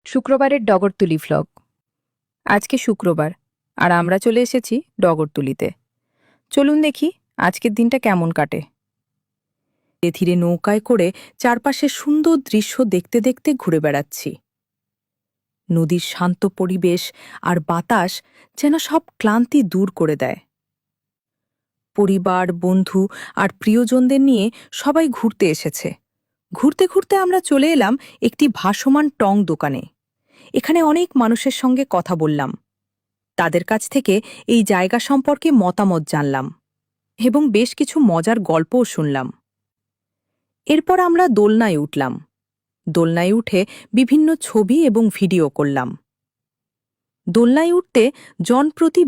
শুক্রবারের ডগরতুলি ভ্লগ। আজকে শুক্রবার আর আমরা চলে এসেছি ডগরতুলিতে। চলুন দেখি আজকের দিনটা কেমন কাটে। ধীরে ধীরে নৌকায় করে চারপাশের সুন্দর দৃশ্য দেখতে দেখতে ঘুরে বেড়াচ্ছি। নদীর শান্ত পরিবেশ আর বাতাস যেন সব ক্লান্তি দূর করে দেয়। পরিবার, বন্ধু আর প্রিয়জনদের নিয়ে সবাই ঘুরতে এসেছে। ঘুরতে ঘুরতে আমরা চলে এলাম একটি ভাসমান টং দোকানে। এখানে অনেক মানুষের সঙ্গে কথা বললাম, তাদের কাছ থেকে এই জায়গা সম্পর্কে মতামত জানলাম এবং বেশ কিছু মজার গল্পও শুনলাম। এরপর আমরা দোলনায় উঠলাম। দোলনায় উঠে বিভিন্ন ছবি এবং ভিডিও করলাম। দোলনায় উঠতে জনপ্রতি